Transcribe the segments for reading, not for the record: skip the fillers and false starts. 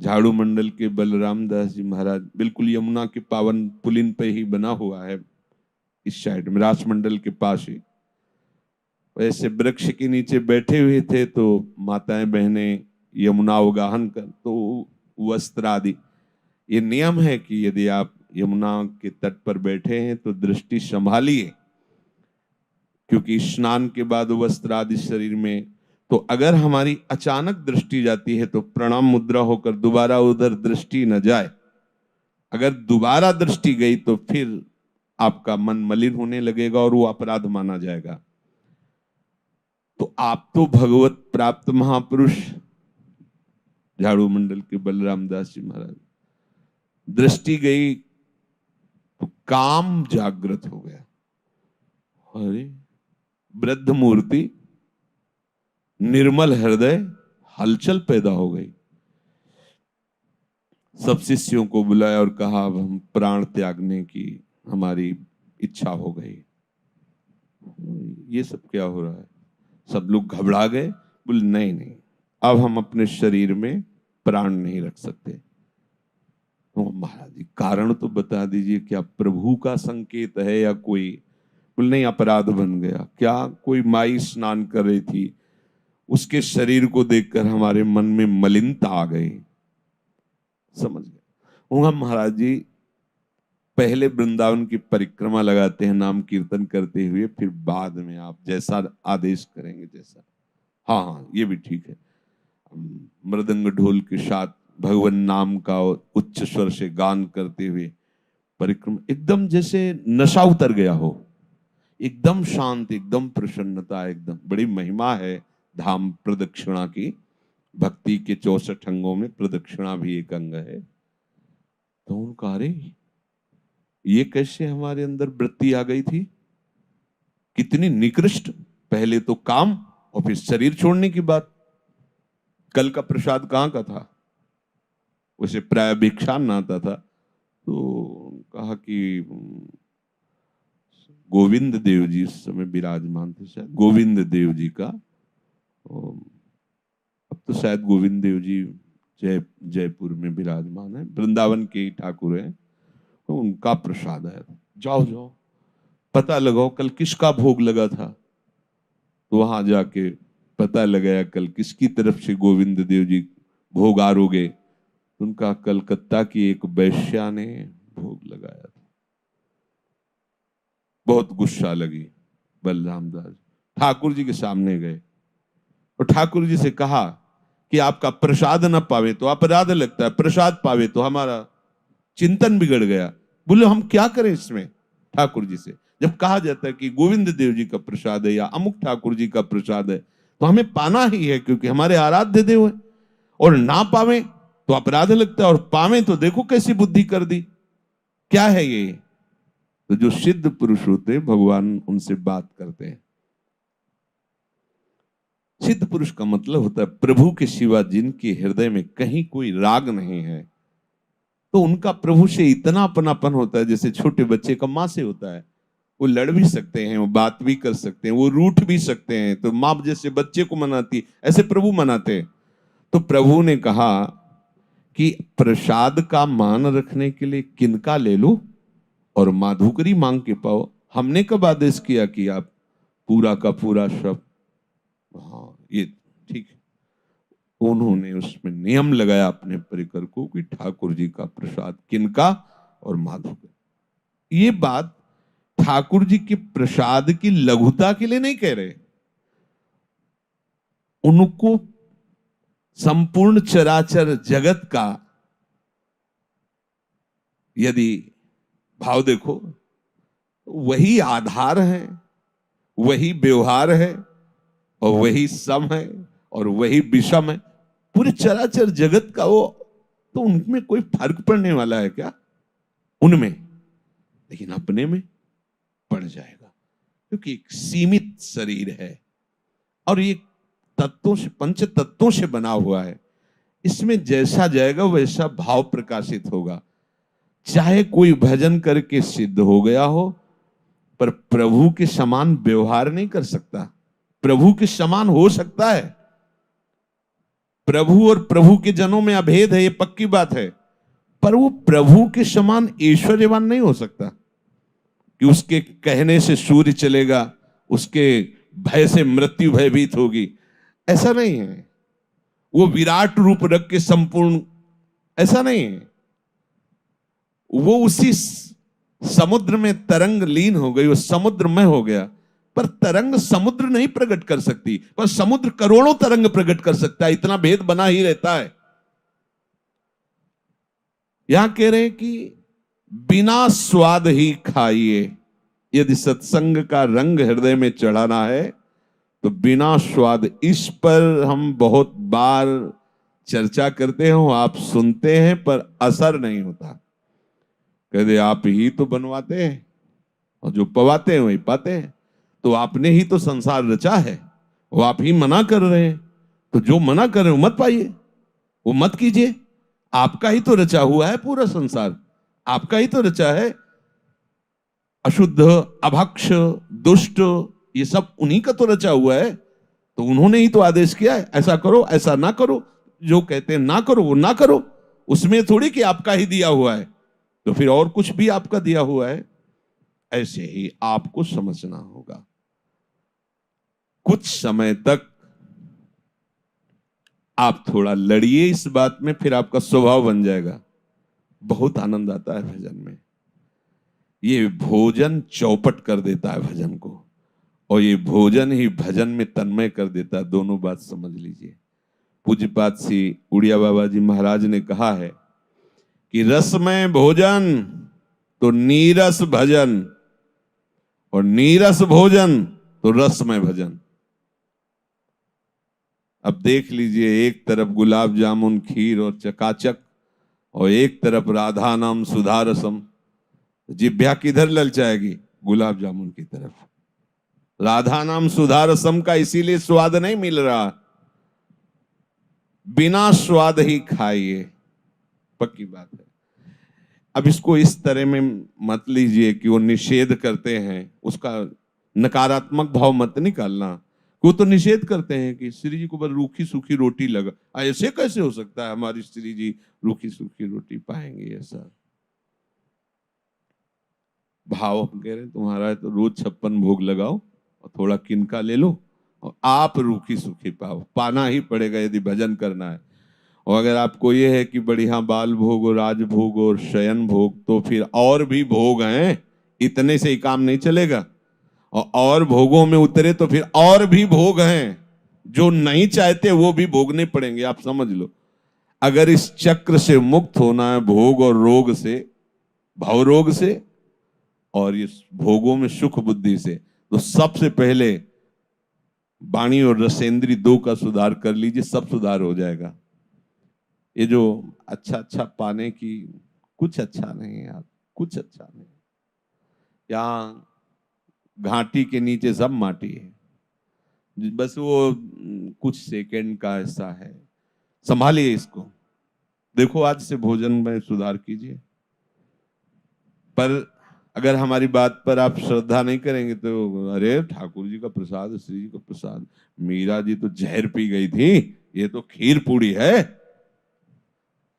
झाड़ू मंडल के बलराम दास जी महाराज बिल्कुल यमुना के पावन पुलिन पे ही बना हुआ है, इस साइड में रास मंडल के पास ही। वैसे वृक्ष के नीचे बैठे हुए थे तो माताएं बहनें यमुना अवगाहन कर तो वस्त्र आदि, ये नियम है कि यदि आप यमुना के तट पर बैठे हैं तो दृष्टि संभालिए, क्योंकि स्नान के बाद वस्त्र आदि शरीर में, तो अगर हमारी अचानक दृष्टि जाती है तो प्रणाम मुद्रा होकर दोबारा उधर दृष्टि न जाए। अगर दोबारा दृष्टि गई तो फिर आपका मन मलिन होने लगेगा और वो अपराध माना जाएगा। तो आप तो भगवत प्राप्त महापुरुष झाड़ू मंडल के बलराम दास जी महाराज, दृष्टि गई तो काम जागृत हो गया। अरे वृद्ध मूर्ति, निर्मल हृदय, हलचल पैदा हो गई। सब शिष्यों को बुलाया और कहा अब हम प्राण त्यागने की हमारी इच्छा हो गई। ये सब क्या हो रहा है? सब लोग घबरा गए, बोले नहीं नहीं, अब हम अपने शरीर में प्राण नहीं रख सकते। तो महाराज जी कारण तो बता दीजिए, क्या प्रभु का संकेत है या कोई? बोले नहीं, अपराध बन गया। क्या? कोई माई स्नान कर रही थी, उसके शरीर को देखकर हमारे मन में मलिनता आ गई। समझ गए? वहां महाराज जी पहले वृंदावन की परिक्रमा लगाते हैं नाम कीर्तन करते हुए, फिर बाद में आप जैसा आदेश करेंगे जैसा। हाँ हाँ, ये भी ठीक है। मृदंग ढोल के साथ भगवान नाम का उच्च स्वर से गान करते हुए परिक्रमा, एकदम जैसे नशा उतर गया हो, एकदम शांत, एकदम प्रसन्नता, एकदम बड़ी महिमा है धाम प्रदक्षिणा की। भक्ति के 64 अंगों में प्रदक्षिणा भी एक अंग है। तो उनका अरे ये कैसे हमारे अंदर वृत्ति आ गई थी, कितनी निकृष्ट! पहले तो काम और फिर शरीर छोड़ने की बात। कल का प्रसाद कहाँ का था? उसे प्राय भिक्षान आता था। तो कहा कि गोविंद देव जी उस समय विराजमान थे, शायद गोविंद देव जी का, अब तो शायद गोविंद देव जी जयपुर में विराजमान है, वृंदावन के ही ठाकुर हैं। तो उनका प्रसाद है, जाओ जाओ पता लगाओ कल किसका भोग लगा था। तो वहां जाके पता लगाया कल किसकी तरफ से गोविंद देव जी भोग आरोगे। उनका कलकत्ता की एक वैश्या ने भोग लगाया था। बहुत गुस्सा लगी बलराम दास, ठाकुर जी के सामने गए और ठाकुर जी से कहा कि आपका प्रसाद न पावे तो अपराध लगता है, प्रसाद पावे तो हमारा चिंतन बिगड़ गया। बोले हम क्या करें इसमें? ठाकुर जी से जब कहा जाता है कि गोविंद देव जी का प्रसाद है या अमुक ठाकुर जी का प्रसाद है तो हमें पाना ही है, क्योंकि हमारे आराध्य देव है, और ना पावे तो अपराध लगता है, और पावे तो देखो कैसी बुद्धि कर दी। क्या है ये? तो जो सिद्ध पुरुष होते हैं भगवान उनसे बात करते हैं। सिद्ध पुरुष का मतलब होता है प्रभु के सिवा जिनके हृदय में कहीं कोई राग नहीं है, तो उनका प्रभु से इतना अपनापन होता है जैसे छोटे बच्चे का माँ से होता है। वो लड़ भी सकते हैं, वो बात भी कर सकते हैं, वो रूठ भी सकते हैं। तो माँ जैसे बच्चे को मनाती ऐसे प्रभु मनाते हैं। तो प्रभु ने कहा कि प्रसाद का मान रखने के लिए किनका ले लो और माधुकरी मांग के पाओ। हमने कब आदेश किया कि आप पूरा का पूरा सब? हाँ ये ठीक है। उन्होंने उसमें नियम लगाया अपने परिकर को कि ठाकुर जी का प्रसाद किनका और माधुकरी। ये बात ठाकुर जी के प्रसाद की लघुता के लिए नहीं कह रहे, उनको संपूर्ण चराचर जगत का यदि भाव देखो, वही आधार है, वही व्यवहार है, और वही सम है, और वही विषम है। पूरे चराचर जगत का वो, तो उनमें कोई फर्क पड़ने वाला है क्या? उनमें, लेकिन अपने में पड़ जाएगा, क्योंकि एक सीमित शरीर है और ये तत्वों से, पंच तत्वों से बना हुआ है। इसमें जैसा जाएगा वैसा भाव प्रकाशित होगा। चाहे कोई भजन करके सिद्ध हो गया हो, पर प्रभु के समान व्यवहार नहीं कर सकता। प्रभु के समान हो सकता है, प्रभु और प्रभु के जनों में अभेद है, ये पक्की बात है, पर वो प्रभु के समान ऐश्वर्यवान नहीं हो सकता कि उसके कहने से सूर्य चलेगा, उसके भय से मृत्यु भयभीत होगी। ऐसा नहीं है। वो विराट रूप रख के संपूर्ण, ऐसा नहीं है। वो उसी समुद्र में तरंग लीन हो गई, वो समुद्र में हो गया, पर तरंग समुद्र नहीं प्रकट कर सकती, पर समुद्र करोड़ों तरंग प्रकट कर सकता है। इतना भेद बना ही रहता है। यहां कह रहे हैं कि बिना स्वाद ही खाइए। यदि सत्संग का रंग हृदय में चढ़ाना है तो बिना स्वाद, इस पर हम बहुत बार चर्चा करते हो, आप सुनते हैं, पर असर नहीं होता। कहते आप ही तो बनवाते हैं और जो पवाते हैं वही पाते हैं। तो आपने ही तो संसार रचा है, वो आप ही मना कर रहे हैं, तो जो मना कर रहे हो मत पाइए, वो मत कीजिए। आपका ही तो रचा हुआ है पूरा संसार, आपका ही तो रचा है। अशुद्ध, अभक्ष, दुष्ट, ये सब उन्हीं का तो रचा हुआ है। तो उन्होंने ही तो आदेश किया है, ऐसा करो, ऐसा ना करो। जो कहते हैं ना करो वो ना करो, उसमें थोड़ी कि आपका ही दिया हुआ है, तो फिर और कुछ भी आपका दिया हुआ है। ऐसे ही आपको समझना होगा। कुछ समय तक आप थोड़ा लड़िए इस बात में, फिर आपका स्वभाव बन जाएगा। बहुत आनंद आता है भजन में। ये भोजन चौपट कर देता है भजन को, और ये भोजन ही भजन में तन्मय कर देता है। दोनों बात समझ लीजिए। पूज्यपाद श्री उड़िया बाबा जी महाराज ने कहा है कि रसमय भोजन तो नीरस भजन, और नीरस भोजन तो रसमय भजन। अब देख लीजिए, एक तरफ गुलाब जामुन, खीर और चकाचक, और एक तरफ राधा नाम सुधा रसम। जिभ्या किधर ललचाएगी? गुलाब जामुन की तरफ। राधा नाम सुधा रसम का इसीलिए स्वाद नहीं मिल रहा। बिना स्वाद ही खाइए, पक्की बात है। अब इसको इस तरह में मत लीजिए कि वो निषेध करते हैं, उसका नकारात्मक भाव मत निकालना। वो तो निषेध करते हैं कि श्री जी को बस रूखी सूखी रोटी लगा। ऐसे कैसे हो सकता है हमारी श्री जी रूखी सूखी रोटी पाएंगे? ऐसा भाव हम कह रहे हैं तुम्हारा है तो रोज 56 भोग लगाओ और थोड़ा किनका ले लो, और आप रूखी सूखी पाओ। पाना ही पड़ेगा यदि भजन करना है। और अगर आपको ये है कि बढ़िया बाल भोग और राजभोग और शयन भोग, तो फिर और भी भोग हैं, इतने से ही काम नहीं चलेगा। और भोगों में उतरे तो फिर और भी भोग हैं जो नहीं चाहते, वो भी भोगने पड़ेंगे। आप समझ लो, अगर इस चक्र से मुक्त होना है, भोग और रोग से, भव रोग से और इस भोगों में सुख बुद्धि से, तो सबसे पहले वाणी और रसेंद्री दो का सुधार कर लीजिए, सब सुधार हो जाएगा। ये जो अच्छा अच्छा पाने की, कुछ अच्छा नहीं है यार, कुछ अच्छा नहीं। यहाँ घाटी के नीचे सब माटी है, बस वो कुछ सेकंड का ऐसा है। संभालिए इसको। देखो आज से भोजन में सुधार कीजिए। पर अगर हमारी बात पर आप श्रद्धा नहीं करेंगे तो अरे ठाकुर जी का प्रसाद, श्री जी का प्रसाद, मीरा जी तो जहर पी गई थी, ये तो खीर पूड़ी है।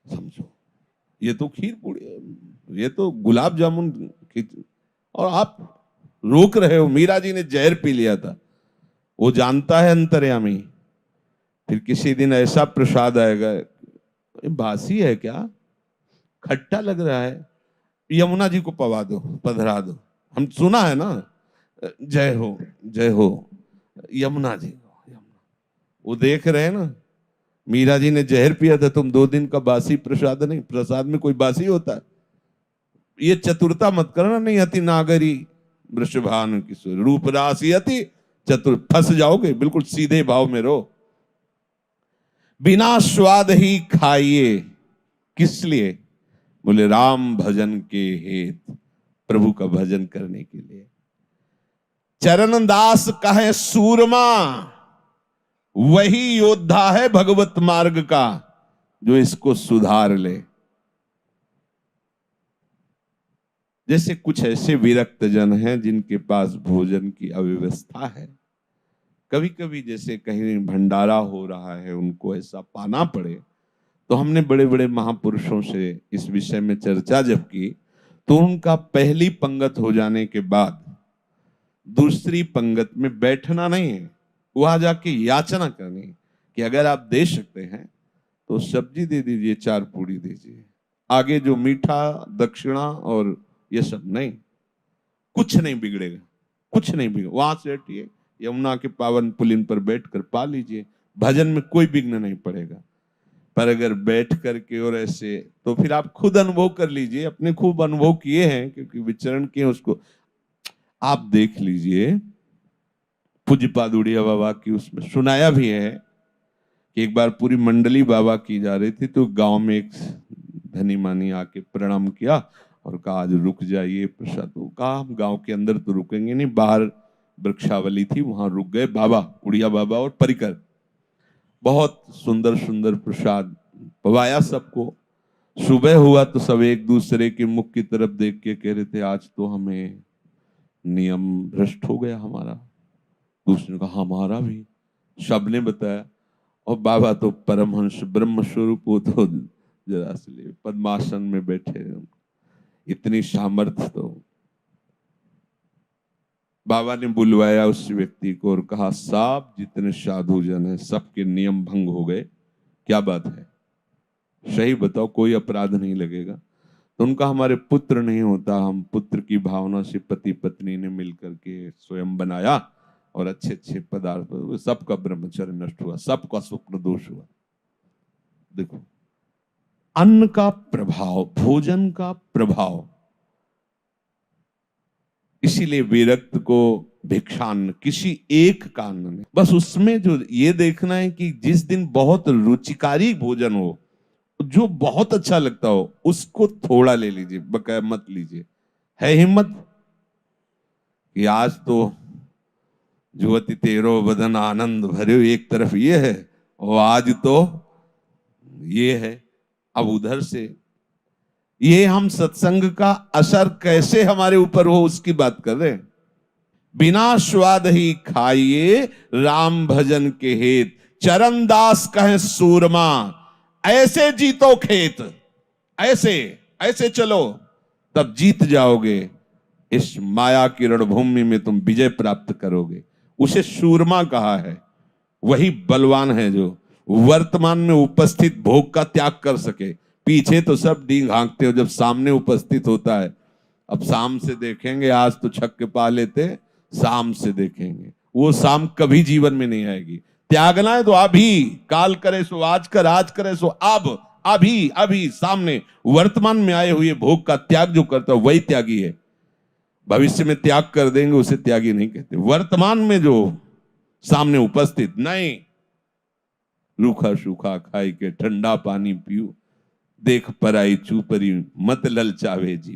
समझो, ये तो खीर पूड़ी है, ये तो गुलाब जामुन, और आप रोक रहे हो। मीरा जी ने जहर पी लिया था, वो जानता है अंतर्यामी। फिर किसी दिन ऐसा प्रसाद आएगा, बासी है क्या, खट्टा लग रहा है, यमुना जी को पवा दो, पधरा दो। हम सुना है ना, जय हो जय हो यमुना जी। वो देख रहे हैं ना, मीरा जी ने जहर पिया था, तुम 2 दिन का बासी प्रसाद, नहीं प्रसाद में कोई बासी होता है? ये चतुरता मत करना। नहीं अति नागरी वृषभानु किशोर रूप राशि अति चतुर, फंस जाओगे। बिल्कुल सीधे भाव में रहो। बिना स्वाद ही खाइए, किस लिए? बोले राम भजन के हेत, प्रभु का भजन करने के लिए। चरण दास कहे सूरमा, वही योद्धा है भगवत मार्ग का, जो इसको सुधार ले। जैसे कुछ ऐसे विरक्त जन हैं जिनके पास भोजन की अव्यवस्था है, कभी कभी जैसे कहीं भंडारा हो रहा है, उनको ऐसा पाना पड़े, तो हमने बड़े बड़े महापुरुषों से इस विषय में चर्चा जब की, तो उनका पहली पंगत हो जाने के बाद दूसरी पंगत में बैठना नहीं है, वहां जाके याचना करनी है कि अगर आप दे सकते हैं तो सब्जी दे दीजिए, 4 पूड़ी दीजिए, आगे जो मीठा दक्षिणा और ये सब नहीं, कुछ नहीं बिगड़ेगा, कुछ नहीं बिगड़ेगा। वहां से हटिए, यमुना के पावन पुलिन पर बैठकर पा लीजिए, भजन में कोई विघ्न नहीं पड़ेगा। पर अगर बैठ करके और ऐसे, तो फिर आप खुद अनुभव कर लीजिए, अपने खूब अनुभव किए हैं क्योंकि विचरण किए, उसको आप देख लीजिए। पूज्यपाद उड़िया बाबा की उसमें सुनाया भी है कि एक बार पूरी मंडली बाबा की जा रही थी, तो गांव में एक धनी मानी आके प्रणाम किया और कहा आज रुक जाइए प्रसाद। तो कहा हम गांव के अंदर तो रुकेंगे नहीं, बाहर वृक्षावली थी वहां रुक गए। बाबा उड़िया बाबा और परिकर बहुत सुंदर सुंदर प्रसाद पवाया सबको। सुबह हुआ तो सब एक दूसरे के मुख की तरफ देख के कह रहे थे आज तो हमें नियम भ्रष्ट हो गया हमारा। दूसरे ने कहा हमारा भी, सबने बताया। और बाबा तो परमहंस ब्रह्म स्वरूप, वो तो जरा से पद्मासन में बैठे, इतनी सामर्थ्य। तो बाबा ने बुलवाया उस व्यक्ति को और कहा साहब जितने साधु जन हैं सबके नियम भंग हो गए, क्या बात है, सही बताओ, कोई अपराध नहीं लगेगा। तो उनका हमारे पुत्र नहीं होता, हम पुत्र की भावना से पति पत्नी ने मिलकर के स्वयं बनाया और अच्छे अच्छे पदार्थ, सबका ब्रह्मचर्य नष्ट हुआ, सबका स्वप्न दोष हुआ। देखो अन्न का प्रभाव, भोजन का प्रभाव, इसीलिए विरक्त को भिक्षान्न, किसी एक का अन्न नहीं, बस उसमें जो ये देखना है कि जिस दिन बहुत रुचिकारी भोजन हो, जो बहुत अच्छा लगता हो, उसको थोड़ा ले लीजिए, बकाया मत लीजिए। है हिम्मत कि आज तो जुवति तेरो बदन आनंद भरे, एक तरफ ये है और आज तो ये है। अब उधर से ये हम सत्संग का असर कैसे हमारे ऊपर हो उसकी बात कर रहे हैं। बिना स्वाद ही खाइए राम भजन के हेत, चरण दास कहे सूरमा, ऐसे जीतो खेत। ऐसे ऐसे चलो तब जीत जाओगे, इस माया की रणभूमि में तुम विजय प्राप्त करोगे। उसे सूरमा कहा है। वही बलवान है जो वर्तमान में उपस्थित भोग का त्याग कर सके। पीछे तो सब डींग हाँकते हो, जब सामने उपस्थित होता है, अब शाम से देखेंगे, आज तो छक्के पा लेते, शाम से देखेंगे, वो शाम कभी जीवन में नहीं आएगी। त्यागना है तो अभी, काल करे सो आज कर, आज करे सो अब, अभी अभी सामने वर्तमान में आए हुए भोग का त्याग जो करता है वही त्यागी है। भविष्य में त्याग कर देंगे उसे त्यागी नहीं कहते। वर्तमान में जो सामने उपस्थित, नहीं रूखा सूखा खाई के ठंडा पानी पियो, देख पराई चूपरी मत ललचावे जी।